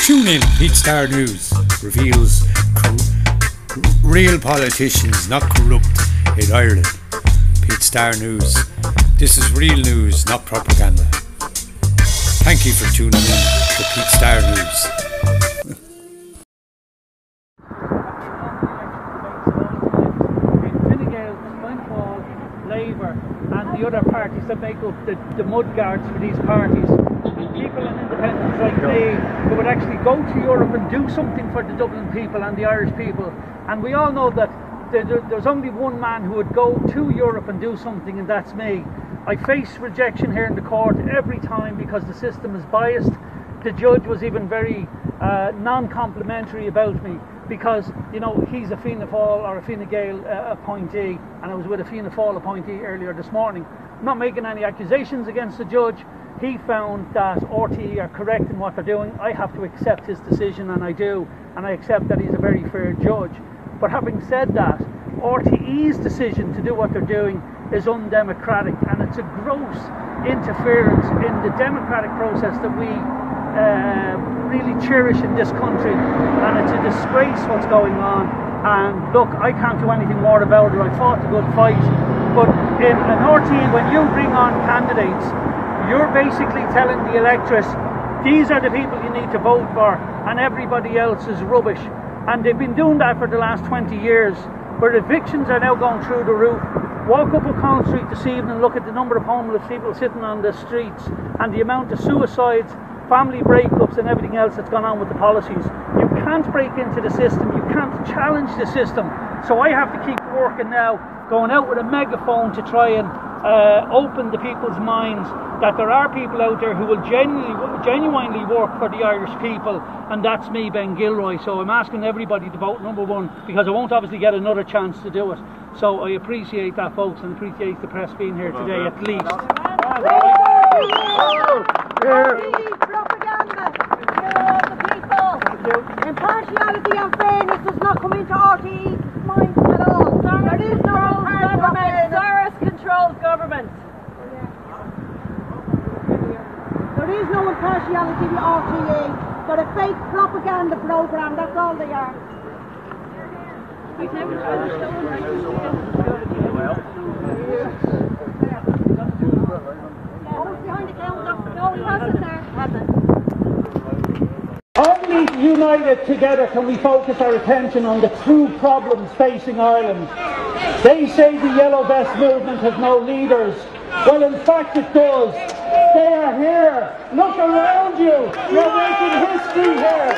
Tune in. Pete Star News reveals real politicians, not corrupt, in Ireland. Pete Star News. This is real news, not propaganda. Thank you for tuning in to Pete Star News. Fine Gael, Labour and the other parties that make up the mudguards for these parties. People and independents like me who would actually go to Europe and do something for the Dublin people and the Irish people. And we all know that there's only one man who would go to Europe and do something, and that's me. I face rejection here in the court every time because the system is biased. The judge was even very non-complimentary about me because, you know, he's a Fianna Fáil or a Fine Gael appointee, and I was with a Fianna Fáil appointee earlier this morning. I'm not making any accusations against the judge. He found that RTE are correct in what they're doing. I have to accept his decision, and I do, and I accept that he's a very fair judge. But having said that, RTE's decision to do what they're doing is undemocratic, and it's a gross interference in the democratic process that we really cherish in this country, and it's a disgrace what's going on. And look, I can't do anything more about it. I fought a good fight, but in an RTE, when you bring on candidates, you're basically telling the electorate, these are the people you need to vote for, and everybody else is rubbish. And they've been doing that for the last 20 years, where evictions are now going through the roof. Walk up O'Connell Street this evening and look at the number of homeless people sitting on the streets and the amount of suicides, family breakups and everything else that's gone on with the policies. You can't break into the system, you can't challenge the system. So I have to keep working now, going out with a megaphone to try and open the people's minds that there are people out there who will genuinely work for the Irish people, and that's me, Ben Gilroy. So I'm asking everybody to vote number one, because I won't obviously get another chance to do it. So I appreciate that, folks, and appreciate the press being here today at least. Propaganda to the people. Impartiality and fairness does not come into RTE's mind at all. There is no government. Soros-controlled government. There is no impartiality with RTE. They're a fake propaganda programme, that's all they are. I've never tried to show behind the counter. No, he hasn't there. Hasn't. Only united together can we focus our attention on the true problems facing Ireland. They say the Yellow Vest movement has no leaders. Well, in fact it does. They are here. Look around you. You're making history here.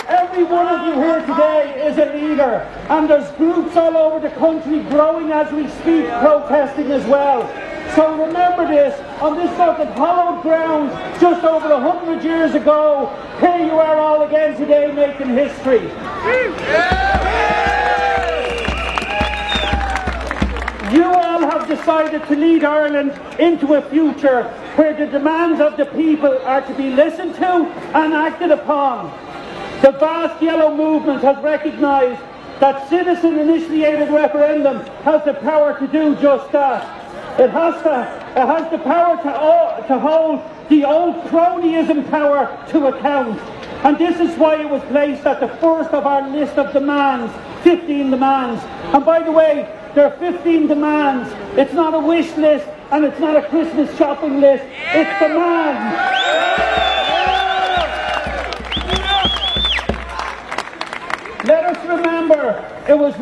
Every one of you here today is a leader, and there's groups all over the country growing as we speak, protesting as well. So remember this, on this sort of hallowed ground just over 100 years ago, here you are all again today making history. You all have decided to lead Ireland into a future where the demands of the people are to be listened to and acted upon. The vast Yellow movement has recognised that citizen-initiated referendum has the power to do just that. It has the power to hold the old cronyism power to account. And this is why it was placed at the first of our list of demands, 15 demands. And by the way, there are 15 demands. It's not a wish list and it's not a Christmas shopping list. It's demands. Let us remember, it was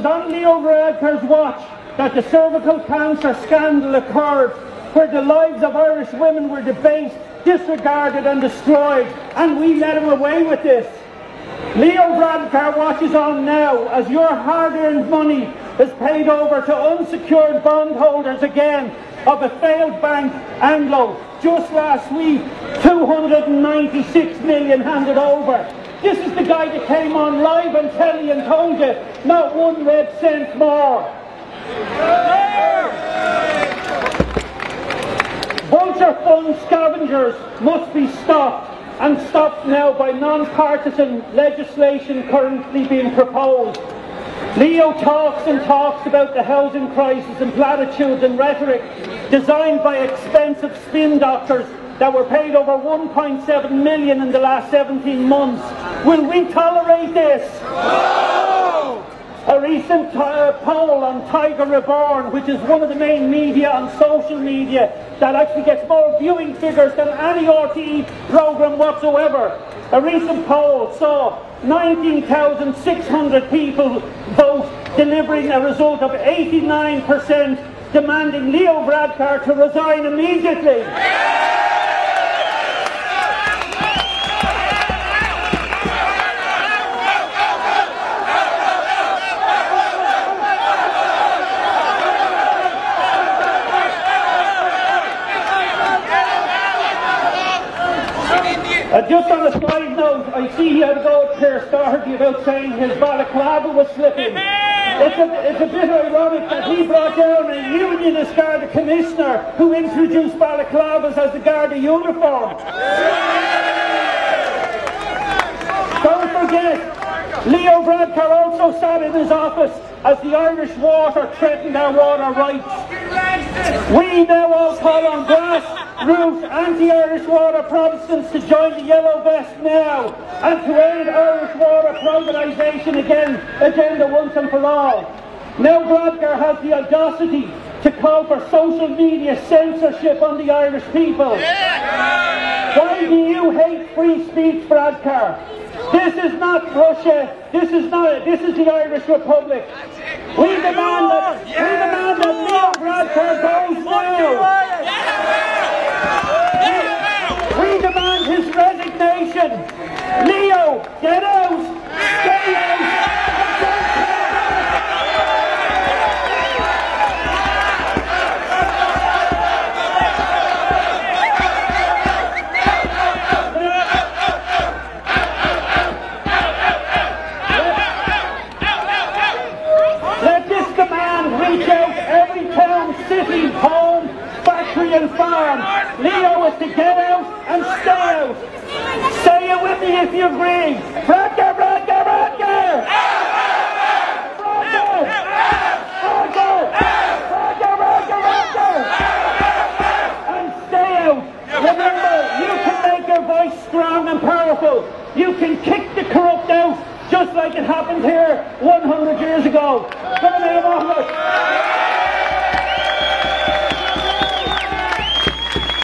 on Leo Varadkar's watch that the cervical cancer scandal occurred, where the lives of Irish women were debased, disregarded and destroyed, and we let him away with this. Leo Varadkar watches on now as your hard-earned money is paid over to unsecured bondholders again of a failed bank, Anglo. Just last week, 296 million handed over. This is the guy that came on live and telly and told you, not 1 red cent more. Vulture fund scavengers must be stopped, and stopped now by non-partisan legislation currently being proposed. Leo talks and talks about the housing crisis and platitudes and rhetoric designed by expensive spin doctors that were paid over 1.7 million in the last 17 months. Will we tolerate this? No! A recent poll on Tiger Reborn, which is one of the main media on social media that actually gets more viewing figures than any RTE programme whatsoever. A recent poll saw 19,600 people vote, delivering a result of 89% demanding Leo Varadkar to resign immediately. Just on a side note, I see he had to go at Pierce Doherty about saying his balaclava was slipping. It's a bit ironic that he brought down a unionist Garda commissioner who introduced balaclavas as the Garda uniform. Don't forget, Leo Varadkar also sat in his office as the Irish Water threatened our water rights. We now all call on grassroots anti-Irish water Protestants to join the Yellow Vest now and to end Irish water privatisation agenda once and for all. Now Varadkar has the audacity to call for social media censorship on the Irish people. Why do you hate free speech, Varadkar? This is not Russia. This is the Irish Republic. We demand that Leo Varadkar goes now. We demand his resignation. Leo, get out. Stay out. City, home, factory and farm. Leo is to get out and stay out. Say it with me if you agree. Varadkar, Varadkar, Varadkar! Varadkar! Varadkar! Varadkar, Varadkar, Varadkar! And stay out. Remember, you can make your voice strong and powerful. You can kick the corrupt out, just like it happened here 100 years ago. Come on, Mohammed.